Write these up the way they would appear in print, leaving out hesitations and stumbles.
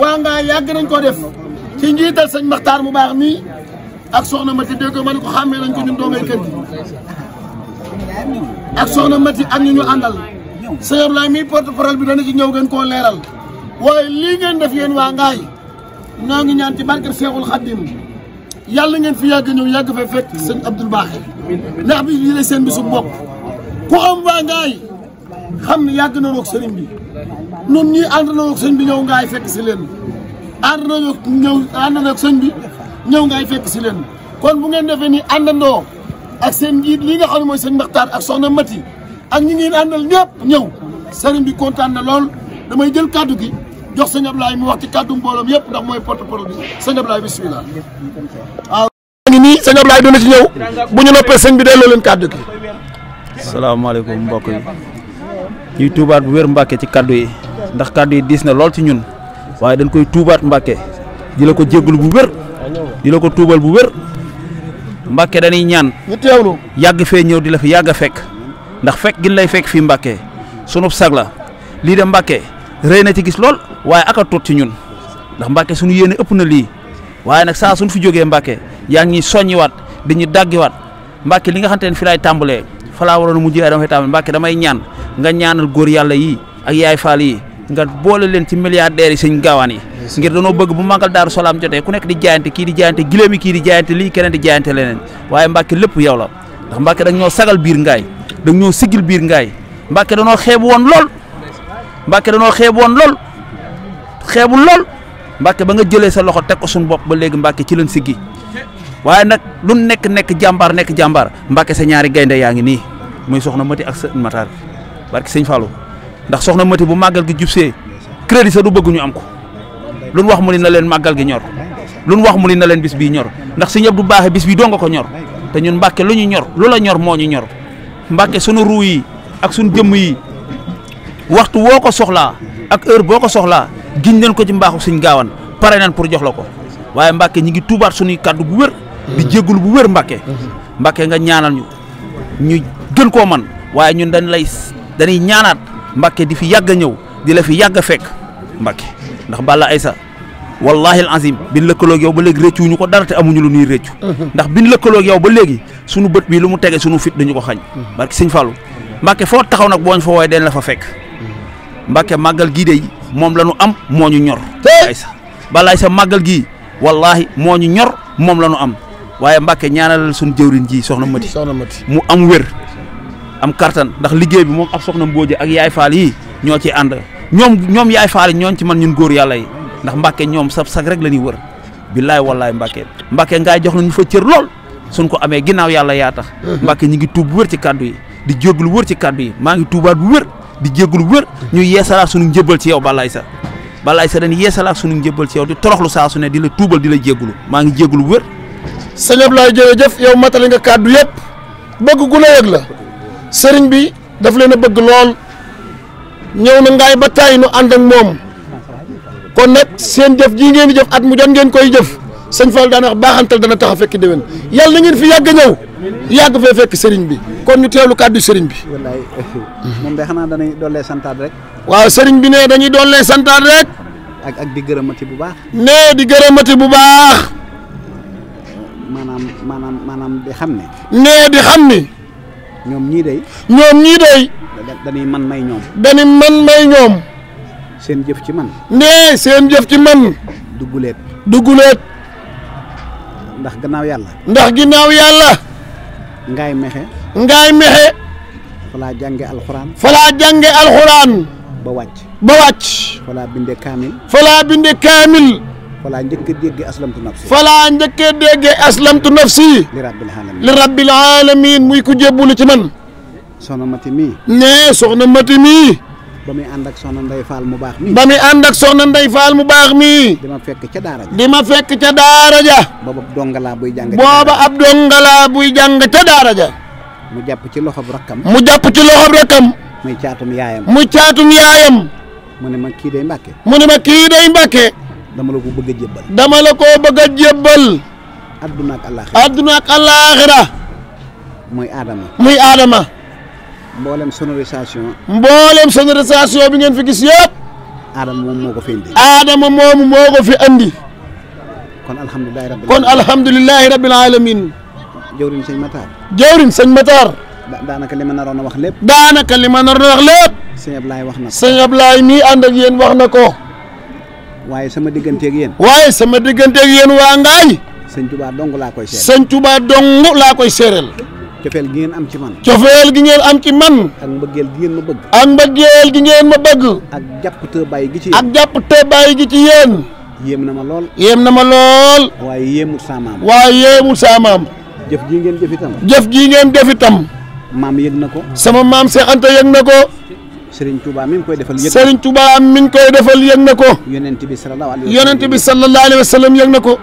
waa Ngaye yàgg nañ ko def ci njiital sëñ Maxtaar mu baax nii ak soxna Mati dégg ma ne ko xàmmee nañ ko ñun doomay kër gi ak soxna Mati ak ñu àndal sëñ Ablaye mi porte-parole bi dana ci ñëw gën koo leeral waaye lii ngeen def yéen waa Ngaye ñoo ngi ñaan ci barke Seexul Xaddim yàlla ngeen fi yàgg ñëw yàgg fa fekk sëñ Abdoul Baaxe ndax bi lii la seen bisu bopp ku am waa Ngaye xam ne yàgg na roog sëriñ bi ñun ñii ànd na roog sëñ bi ñëw Ngaye fekk si leen ànd na roog sëñ bi ñëw Ngaye fekk si leen kon bu ngeen defee ni àndandoo ak seen njiit lii nga xam ne mooy sëñ Maxtaar ak soxna Mati ak ñi ngeen àndal ñëpp ñëw sëriñ bi kontaan na lool damay jël kàddu gi jox sëñ Ablaye mu wax ci kàddu mbooloom yëpp ndax mooy porte-parole bi sëñ Ablaye bismillah waaw ngi nii sëñ Ablaye dina ci ñëw bu ñu noppee sëñ bi delloo leen kàddu gi. salaamaaleykum mbokk yi ñuy tuubaat bu wér Mbàkke ci kàddu yi ndax kàddu yi diis na lool ci ñun waaye dañ koy tuubaat Mbàkke di la ko jéggul bu wér di la ko tuubal bu wér Mbàkke dañuy ñaan ñu teewlu yàgg fee ñëw di la fi yàgg a fekk ndax fekk gi lay fekk fii Mbàkke sunu sag la lii de Mbàkke rëy na ci gis lool waaye aka tuut ci ñun ndax Mbàkke suñu yéene ëpp na lii waaye nag saa suñ fi jógee Mbàkke yaa ngi ñuy soññiwaat di ñu dàggiwaat Mbàkke li nga xamante ne fi laay tàmbalee fa laa waroon a mujjee dama fay tàmbalee Mbàkke damay ñaan nga ñaanal góor yàlla yi ak yaay faal yi nga boole leen ci milliardaires yi sëñ gaawaan yi ngir danoo bëgg bu màggal Daaru Salaam jotee ku nekk di jaayante kii di jaayante giléem yi kii di jaayante lii keneen di jaayante leneen waaye Mbàkke lépp yow la ndax Mbàkke dañ ñoo sagal biir Ngaye dañ ñoo sigil biir Ngaye Mbàkke danoo xeebu woon lool Mbàkke danoo xeebu woon lool xeebu lool Mbàkke ba nga jëlee sa loxo teg ko suñu bopp ba léegi Mbàkke ci leen siggi waaye nag lu nekk jàmbaar Mbàkke sa ñaari gaynde yaa ngi nii muy soxna Mati ak sëñ Matar barke sëñ Fallou ndax soxna Mati bu màggal gi jubsee crédit sa du bëgg ñu am ko lu wax mu ni na leen màggal gi ñor lu wax mu ni na leen bis bii ñor ndax sëñ Abdou Baaxe bis bii doo nga ko ñor te ñun Mbàkke lu ñu ñor lu la ñor moo ñu ñor Mbàkke sunu ruu yi ak sunu jëmm yi waxtu woo ko soxlaa ak heure boo ko soxlaa giñ nañ ko ci mbaaxu suñ gaawan pare nañ pour jox la ko waaye Mbàkke ñi ngi tuubaat suñuy kàddu bu wér di jéggul bu wér Mbàkke nga ñaanal ñu gën koo man waaye ñun dañuy ñaanaat Mbàkke di fi yàgg a ñëw di la fi yàgg a fekk Mbàkke ndax Balla Aysa wallahi al azim biñ lëkkaloog yow ba léegi réccu ñu ko dara te amuñu lu ñuy réccu ndax biñ lëkkaloog yow ba léegi suñu bët bi lu mu tege suñu fit dañu ko xañ barke sëñ Fallou Mbàkke foo taxaw nag booñ fa wooye den la fa fekk Mbàkke màggal gii de moom la ñu am moo ñu ñor Aysa Balla Aysa màggal gii wallahi moo ñu ñor moom la ñu am waaye Mbàkke ñaanalal suñu jëwriñ ji soxna Mati mu am wér am kartan ndax liggéey bi moom ab soxna Mbooje ak yaay faal yi ñoo ci ànd ñoom yaay faal yi ñooñ ci man ñun góor yàlla yi ndax Mbàkke ñoom sag rek la ñuy wër billaay wallaay Mbàkke Ngaye jox nañu fa cër lool suñ ko amee ginnaaw yàlla yaa tax Mbàkke ñi ngi tuub bu wër ci kàddu yi di jégglu wër ci kàddu yi maa ngi tuubaat bu wër di jégglu wër ñu yeesalaat suñu njëbbal ci yow Balla Aysa dañu yeesalaat suñu njëbbal ci yow di toroxlu saa su ne di la tuubal di la jégglu maa ngi jégglu wër sëñ Ablaye jërëjëf yow matale nga kàddu yëpp bëgg gu la yëg la sëriñ bi daf leen a bëgg lool ñëw na Ngaye ba tàyyi nu ànd ak moom kon nag seen jëf jii ngeen di jëf at mu jot ngeen koy jëf sëñ Fall daan wax baaxantal dana tax a fekk déwén yàlla na ngeen fi yàgg a ñëw yàgg fee fekk sëriñ bi kon ñu teewlu kàddu sëriñ bi. wallaay moom de xanaa dañuy dollee santaat rek. waaw sëriñ bi ne dañuy dollee santaat rek. ak di gërëmati bu baax. nee di gërëmati bu baax. maanaam di xam ne. nee di xam ni. ñoom ñii day. dañuy man may ñoom. seen jëf ci man. nee seen jëf ci man. dugguleet. ndax ginnaaw yàlla. Ngaye Mékhé. falaa jànge alxuraan. ba wàcc. falaa binde kaamil. falaa njëkk a déggee aslamtu nafsi. li rabbil alamin muy ku jébbulu ci man. soxna Mati mii. nee soxna Mati mii. ba muy ànd ak soxna Ndey Faal mu baax mii. di ma fekk ca daara ja. booba ab dongalaa buy jàng ca daara ja. mu jàpp ci loxob rakkam. muy caatum yaayam. mu ne ma kii day Mbàkke. dama la ko bëgg a jébbal. adduna ak àllaaxira. muy Adama. mboolem sonorisation bi ngeen fi gis yëpp. Adama moom moo ko fi indi. Adama moomu moo ko fi andi. kon alhamdulilahi rabbil alamin. jawriñ sëñ Matar. jawriñ sëñ Matar. daanaka li ma naroon a wax lépp. daanaka li ma naroon a wax lépp. sëñ Ablaye wax na ko. sëñ Ablaye mii ànd ak yéen wax na ko. waaye sama digganteeg yéen. waa Ngaay. sëñ Touba dong laa koy seeral. sëñ Touba dong laa koy seeral. cofeel gi ngeen am ci man. cofeel gi ngeen am ci man. ak mbëggeel gi ngeen ma bëgg. ak mbëggeel gi ngeen ma bëgg. ak jàpp te bàyyi gi ci yéen. ak jàpp te bàyyi gi ci yéen. yéem na ma lool. yéem na ma lool. waaye yéemul saa maam. waaye yéemul saa maam. jëf jii ngeen jëf itam. jëf jii ngeen def itam. maam yëg na ko. sama maam Cheikh Anta yëg na ko. Serigne Touba mi ngi koy defal yëg. Serigne Touba mi ngi koy defal yëg na ko. yonent bi sallallahu alayhi wa sallam yëg na ko.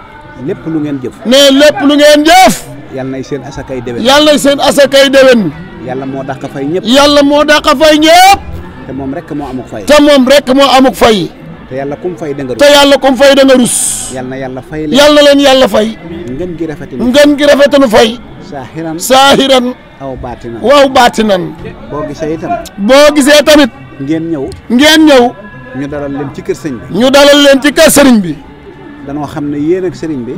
lépp lu ngeen jëf. ne lépp lu ngeen jëf. yàlla nay seen asakay déwén. yàlla nay seen asakay déwén. yàlla moo dàq fay ñëpp. yàlla moo dàq fay ñëpp. te moom rek moo amuk fay. te moom rek moo amuk fay. te yàlla kum fay da nga rus. te yàlla kum fay da nga rus. yàlla na yàlla fay leen. yàlla leen yàlla fay. ngeen gi rafetinu. ngeen gi rafetinu fay. saahiran. aw baatinan. waaw baatinan. boo gisee itam. boo gisee tamit. ngeen ñëw. ñu dalal leen ci kër sëñ bi. ñu dalal leen ci kër sëriñ bi.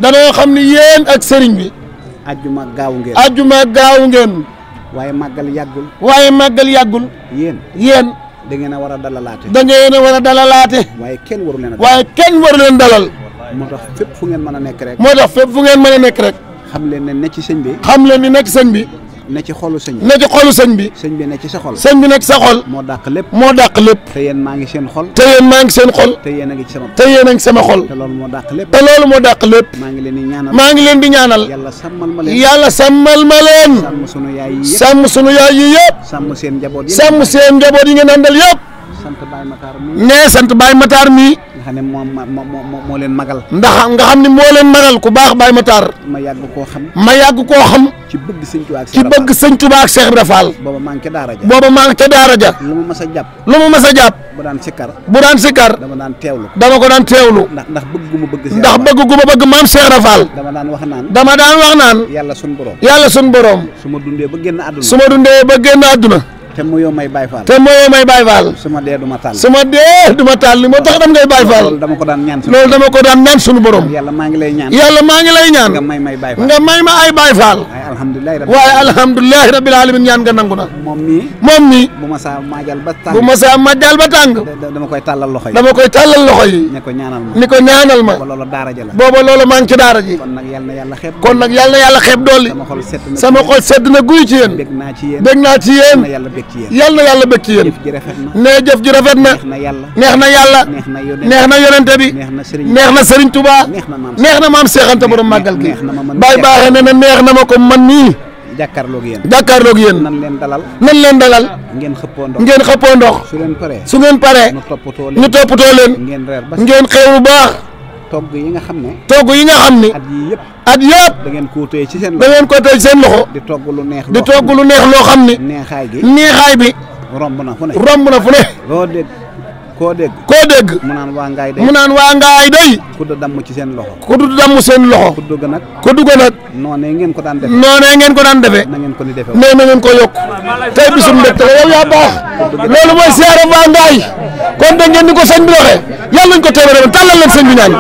danoo xam ne yéen ak sëriñ bi. ajjuma gaawu ngeen. waaye màggal yàggul. yéen. da ngeen a war a dalalaate. waaye kenn waru leen dalal. moo tax fépp fu ngeen mën a nekk rek. xam leen ne ci sëñ bi. ne ci xolu sëñ bi. sëñ bi ne ci sa xol. moo dàq lépp. te yéen maa ngi seen xol. te yéen a ngi ci sama xol. te loolu moo dàq lépp. maa ngi leen di ñaanal. yàlla sàmmal ma leen. sàmm sunu yaay yi yëpp. sàmm seen njaboot yi ngeen àndal yëpp. sant Baye Matar mi. nga xam ne moo leen magal. nga xam ne moo leen magal ku baax Baye Matar. ma yàgg koo xam. ci bëgg sëñ Touba ak Cheikh Ibra Fall. booba maa ngi ca daara ja. lu ma mas a jàpp. bu daan sikkar. dama ko daan teewlu. ndax bëgg gu ma bëgg maam Cheikh Ibra Fall. dama daan wax naan. yàlla sun borom. su ma dundee ba génn àdduna. te mooyoo may Baye Fall. su ma dee du ma taal li moo tax dam ngay Baye Fall. loolu dama ko daan ñaan sunu borom. yàlla maa ngi lay ñaan. nga may ma ay Baye Fall. waaye alhamdulilahi rabbil alamin ñaan nga nangu na. moom mii. bu ma saa majjal ba tàng. dama koy tàllal loxo yi. ni ko ñaanal ma. booba loolu maa ngi ci daara ji. kon nag yàlla na yàlla xeeb dolli. sama xol sedd na guy ci yéen. bég naa ci yéen. yàlla na yàlla bëgg ci yéen. jëf ji rafet na. neex na yàlla. neex na yonente bi. neex na Serigne Touba. neex na maam Cheikh Anta borom màggal gi. Baye baaxee ne na neex na ma ko man nii. jàkkaarloog yéen. nan leen dalal. ngeen xëppoo ndox. su ngeen paree. ñu toppatoo leen. ngeen xew bu baax. togg yi nga xam ne. at yëpp. da ngeen ko téye ci seen loxo. di togg lu neex loo xam ne. neexaay bi. romb na fu ne. koo dégg. mu naan waa Ngaay day. kuddu damm seen loxo. kuddu ga nag. noonee ngeen ko daan defee. na ngeen ko yokk. tey bisum mbégte la yow yaa baax. loolu mooy siyaare waa Ngaay. kon da ngeen ni ko sëñ bi waxee. yàlla nañ ko téeméer ba tàllal leen sëñ bi ñaan.